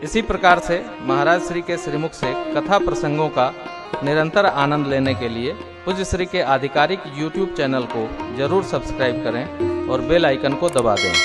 इसी प्रकार से महाराज श्री के श्रीमुख से कथा प्रसंगों का निरंतर आनंद लेने के लिए पूज्य श्री के आधिकारिक YouTube चैनल को जरूर सब्सक्राइब करें और बेल आइकन को दबा दें।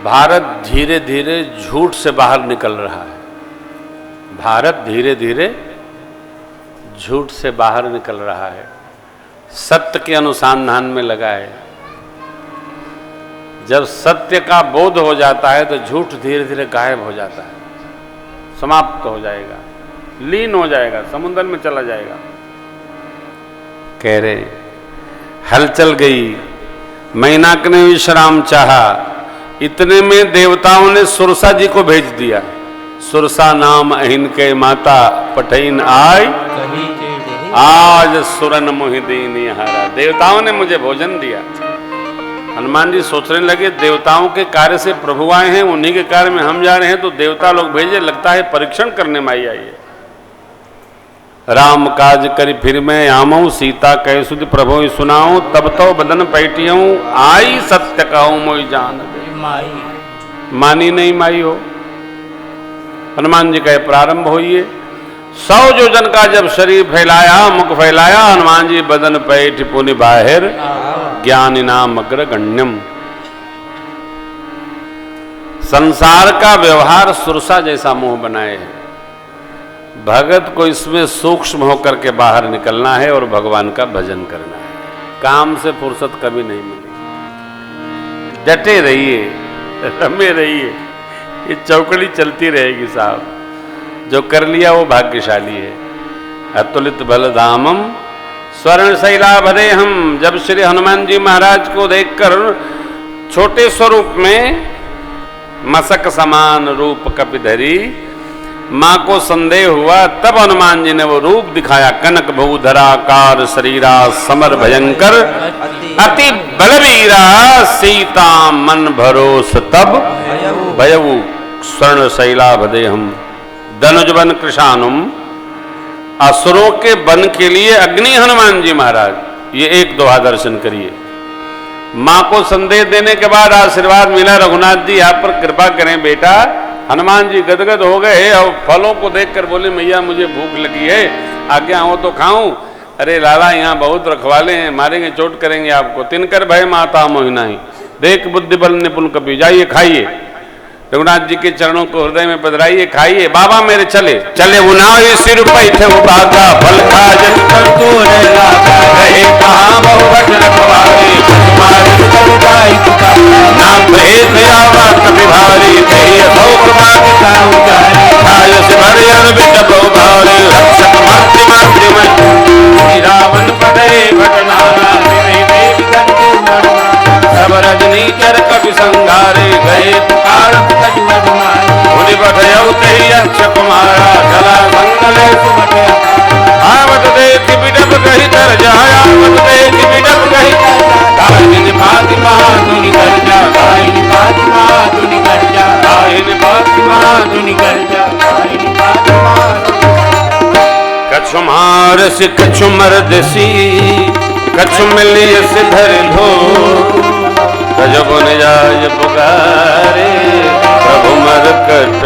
भारत धीरे धीरे झूठ से बाहर निकल रहा है। भारत धीरे धीरे झूठ से बाहर निकल रहा है, सत्य के अनुसंधान में लगा है। जब सत्य का बोध हो जाता है तो झूठ धीरे धीरे गायब हो जाता है, समाप्त हो जाएगा, लीन हो जाएगा, समुद्र में चला जाएगा। कह रहे हल चल गई, मैनाक ने विश्राम चाहा, इतने में देवताओं ने सुरसा जी को भेज दिया। सुरसा नाम अहिन के माता पठैन आय, आज सुरन मोहिदीन हारा। देवताओं ने मुझे भोजन दिया। हनुमान जी सोचने लगे देवताओं के कार्य से प्रभु आए हैं, उन्हीं के कार्य में हम जा रहे हैं, तो देवता लोग भेजे, लगता है परीक्षण करने में आई है। राम काज करी फिर मैं आमऊ, सीता कह सुध प्रभु सुनाऊं, तब तो बदन पैटियऊं, आई सत्य कहूं मोई जान दे। मानी नहीं माई हो। हनुमान जी कहे प्रारंभ होइए। 100 योजन का जब शरीर फैलाया, मुख फैलाया, हनुमान जी बदन पैठ पुनि बाहिर, ज्ञान नाम अग्रगण्यम। संसार का व्यवहार सुरसा जैसा मुंह बनाए है। भगत को इसमें सूक्ष्म होकर के बाहर निकलना है और भगवान का भजन करना है। काम से फुर्सत कभी नहीं मिलेगी। डटे रहिए, रमे रहिए, ये चौकड़ी चलती रहेगी साहब। जो कर लिया वो भाग्यशाली है। अतुलित बलधामम स्वर्ण शैला भरे हम। जब श्री हनुमान जी महाराज को देखकर छोटे स्वरूप में मसक समान रूप कपिधरी मां को संदेह हुआ, तब हनुमान जी ने वो रूप दिखाया। कनक भूधराकार शरीरा समर भयंकर, अति बलवीरा सीता मन भरोस तब भयऊ स्वर्ण शैला भदे हम। धनुज बन कृशानुम, असुरों के बन के लिए अग्नि हनुमान जी महाराज। ये एक दोहा दर्शन करिए। मां को संदेश देने के बाद आशीर्वाद मिला, रघुनाथ जी आप पर कृपा करें बेटा। हनुमान जी गदगद हो गए और फलों को देखकर बोले मैया मुझे भूख लगी है, आज्ञा हो तो खाऊं। अरे लाला यहाँ बहुत रखवाले हैं, मारेंगे चोट करेंगे आपको। तिनकर भय माता मोहिना ही, देख बुद्धि बल निपुण कपि, जाइए खाइए। रघुनाथ जी के चरणों को हृदय में पधराइए, खाइए। बाबा मेरे चले चले उनाए सिर पे थे वो बागा, फल खा जन कर तो रहे कहाँ बहुवट रखवाले, नाम भेद आवा कभी भारी, तेय भोग मांगता उतारे, खाय से भरे अरबिट बहु भारे, रक्षक मातृ मातृमय, रावण पदे भटनारा, मेरे देव करके मरना, सब रजनी चर कवि संघारे, गए पुकार मुनि बधयौ तेहि यक्ष कुमारा, जला संगले सुमटे आवत देखि बिडप कहि तर जाय, आवत देखि बिडप कहि काहिनि भाति महाधुनि कर जा, काहिनि भाति महाधुनि कर जा, काहिनि भाति महाधुनि कर जा, काहिनि भाति महाधुनि। कछु मारसि कछु मरदसी, कछु मिलियस धर लो, गजब निजाय पुकारे प्रभु मरकट।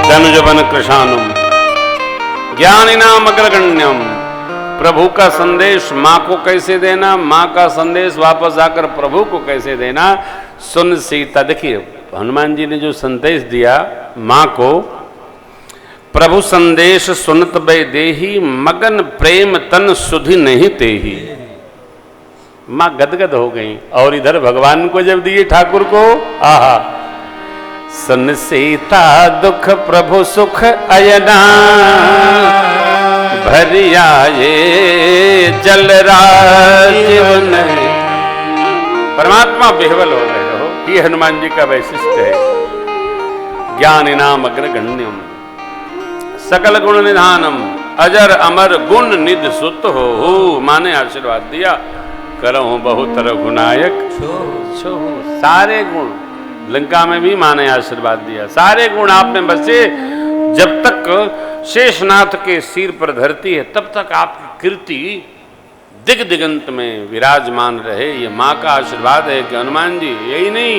धनुज बन कृशानुम, ज्ञानी नाम अग्रगण्यम। प्रभु का संदेश माँ को कैसे देना, माँ का संदेश वापस आकर प्रभु को कैसे देना, सुन सीता। देखिए हनुमान जी ने जो संदेश दिया माँ को, प्रभु संदेश सुनत बै देही, मगन प्रेम तन सुधि नहीं तेही। मां गदगद हो गई। और इधर भगवान को जब दिए ठाकुर को, आहा, सुन सीता दुख प्रभु सुख अयना, भरिया ये जल राजीवन। परमात्मा बेहवल हो गए हो। ये हनुमान जी का वैशिष्ट है। ज्ञान नाम अग्रगण्यम, सकल गुण निधानम, अजर अमर गुण निध सुत हो। माने आशीर्वाद दिया, करहूं बहुत रघुनायक छो। सारे गुण, लंका में भी माने आशीर्वाद दिया, सारे गुण आप में बसे। जब तक शेषनाथ के सिर पर धरती है तब तक आपकी कीर्ति दिग दिगंत में विराजमान रहे। ये माँ का आशीर्वाद है कि हनुमान जी यही नहीं,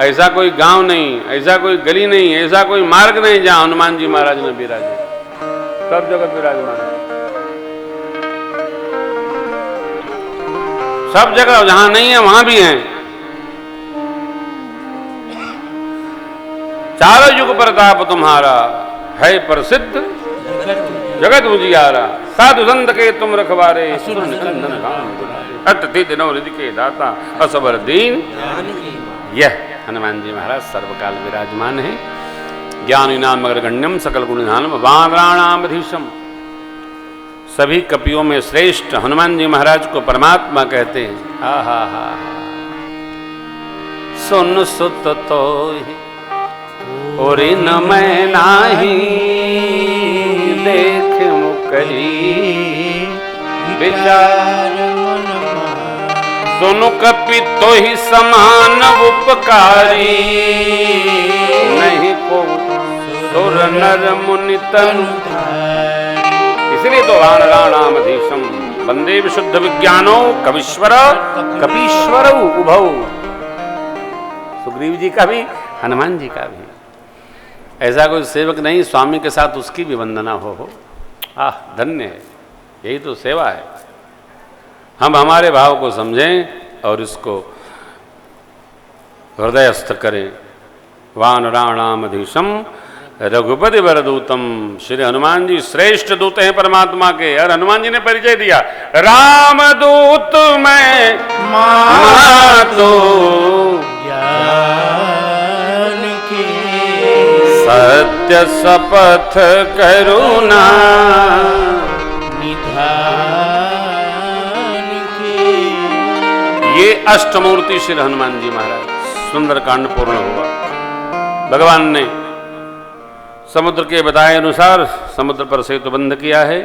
ऐसा कोई गांव नहीं, ऐसा कोई गली नहीं, ऐसा कोई मार्ग नहीं जहां हनुमान जी महाराज ने विराजे, सब जगह विराजमान है। सब जगह जहां नहीं है वहां भी हैं। चारों युग प्रताप तुम्हारा है प्रसिद्ध जगत उजियारा, साधु संत के तुम रखवारे, अति दिनों रिधि के दाता असबर दीन। यह हनुमान जी महाराज सर्वकाल विराजमान है। ज्ञानी नाम अग्रगण्यम सकल गुण निधानम वानराणामधीशम। सभी कपियों में श्रेष्ठ हनुमान जी महाराज को परमात्मा कहते हैं। हा हा हा सुन सुत तो और इन मैं नाही, देख मुकरी विचार सुनु कपि तो ही समान उपकारी, नहीं को सुर नर मुनि तनु। इसलिए तो वानराणामधीशम वंदे विशुद्ध विज्ञानो कवीश्वर कपीश्वर उभौ। सुग्रीव जी का भी हनुमान जी का भी ऐसा कोई सेवक नहीं स्वामी के साथ उसकी भी वंदना हो। आह धन्य है, यही तो सेवा है। हम हमारे भाव को समझें और इसको हृदयस्थ करें। वानराणामधीशम रघुपति वरदूतम। श्री हनुमान जी श्रेष्ठ दूत हैं परमात्मा के। और हनुमान जी ने परिचय दिया, रामदूत मैं मातो सत्य शपथ करुणा निधान के। ये अष्टमूर्ति श्री हनुमान जी महाराज सुंदरकांड पूर्ण हुआ। भगवान ने समुद्र के बताए अनुसार समुद्र पर सेतु बंध किया है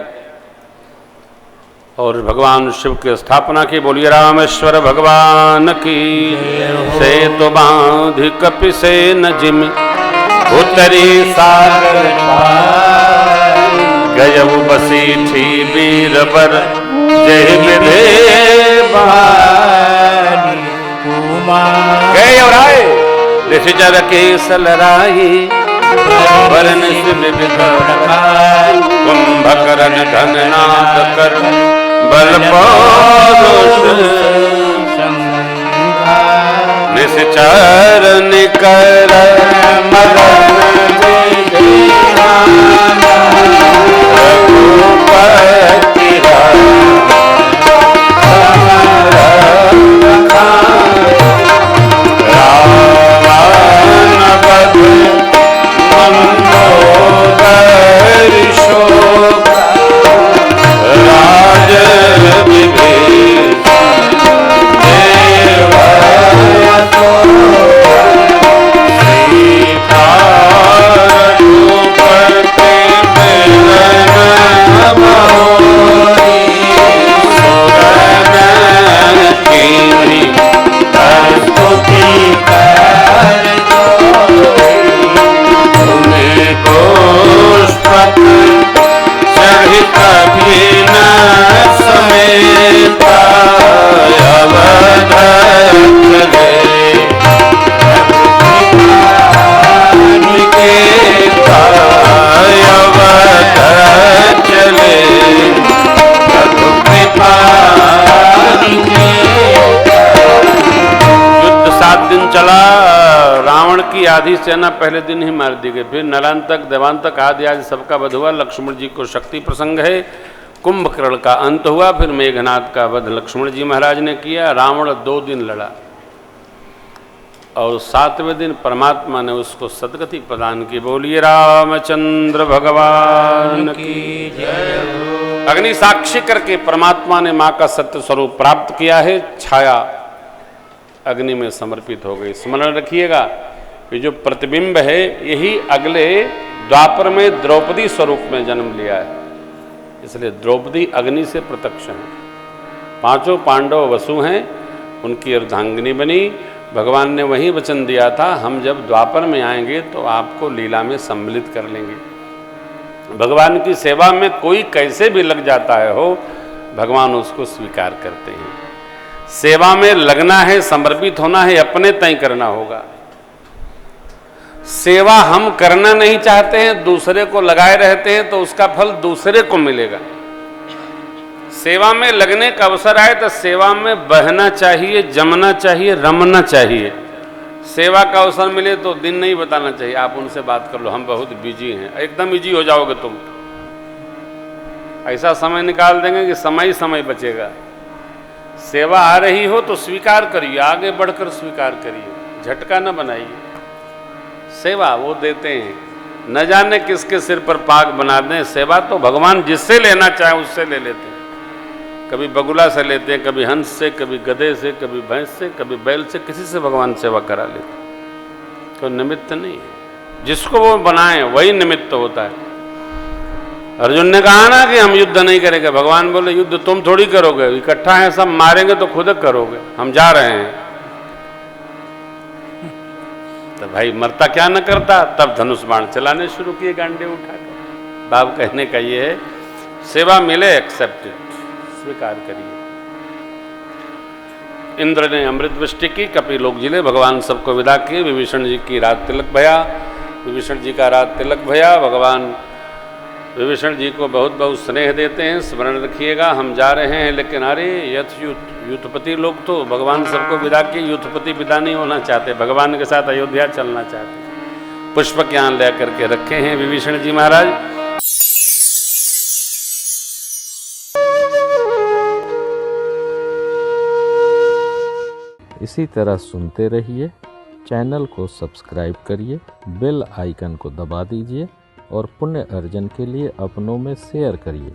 और भगवान शिव की स्थापना की। बोलिए रामेश्वर भगवान की। सेतु बांध कपि से न जिम उतरी सागर गयऊ बसीठी बीरबर जय विधे गए और आए ऋषिचर के सलराई वरन कुंभकर्ण घननाद कर बल पौरुष निश्चर निकर मदन रघुपति रावण बध मंदोदर शोक राज की आधी सेना पहले दिन ही मार दी गई। फिर नलांतक देवांतक आदि आदि सबका वध हुआ। लक्ष्मण जी को शक्ति प्रसंग है। कुंभकर्ण का अंत हुआ। फिर मेघनाद का वध लक्ष्मण जी महाराज ने किया। रावण 2 दिन लड़ा और 7वें दिन परमात्मा ने उसको सदगति प्रदान की। बोलिए रामचंद्र भगवान की जय। अग्नि साक्षी करके परमात्मा ने मां का सत्य स्वरूप प्राप्त किया है। छाया अग्नि में समर्पित हो गई। स्मरण रखिएगा कि जो प्रतिबिंब है यही अगले द्वापर में द्रौपदी स्वरूप में जन्म लिया है। इसलिए द्रौपदी अग्नि से प्रत्यक्ष है। 5 पांडव वसु हैं, उनकी अर्धांगिनी बनी। भगवान ने वही वचन दिया था, हम जब द्वापर में आएंगे तो आपको लीला में सम्मिलित कर लेंगे। भगवान की सेवा में कोई कैसे भी लग जाता है हो, भगवान उसको स्वीकार करते हैं। सेवा में लगना है, समर्पित होना है, अपने तय करना होगा। सेवा हम करना नहीं चाहते हैं, दूसरे को लगाए रहते हैं तो उसका फल दूसरे को मिलेगा। सेवा में लगने का अवसर आए तो सेवा में बहना चाहिए, जमना चाहिए, रमना चाहिए। सेवा का अवसर मिले तो दिन नहीं बताना चाहिए, आप उनसे बात कर लो, हम बहुत बिजी हैं। एकदम बिजी हो जाओगे तुम, ऐसा समय निकाल देंगे कि समय ही समय बचेगा। सेवा आ रही हो तो स्वीकार करिए, आगे बढ़कर स्वीकार करिए, झटका न बनाइए। सेवा वो देते हैं, न जाने किसके सिर पर पाग बना दें। सेवा तो भगवान जिससे लेना चाहे उससे ले लेते हैं। कभी बगुला से लेते हैं, कभी हंस से, कभी गधे से, कभी भैंस से, कभी बैल से, किसी से भगवान सेवा करा लेते हैं। कोई निमित्त नहीं है, जिसको वो बनाए वही निमित्त होता है। अर्जुन ने कहा ना कि हम युद्ध नहीं करेंगे, भगवान बोले युद्ध तुम थोड़ी करोगे, इकट्ठा है सब, मारेंगे तो खुद करोगे, हम जा रहे हैं। तो भाई मरता क्या न करता, तब धनुष बाण चलाने शुरू किए गांडे उठाकर। बाब कहने का ये है, सेवा मिले एक्सेप्टेड, स्वीकार करिए। इंद्र ने अमृत वृष्टि की, कपि लोग जिले, भगवान सबको विदा किए। विभीषण जी की रात तिलक भया, विभीषण जी का रात तिलक भया। भगवान विभीषण जी को बहुत बहुत स्नेह देते हैं, स्मरण रखिएगा। हम जा रहे हैं, लेकिन अरे युद्धपति लोग तो भगवान सबको विदा किए, युद्धपति विदा नहीं होना चाहते, भगवान के साथ अयोध्या चलना चाहते। पुष्पक यहाँ लेकर के रखे हैं विभीषण जी महाराज। इसी तरह सुनते रहिए, चैनल को सब्सक्राइब करिए, बेल आइकन को दबा दीजिए और पुण्य अर्जन के लिए अपनों में शेयर करिए।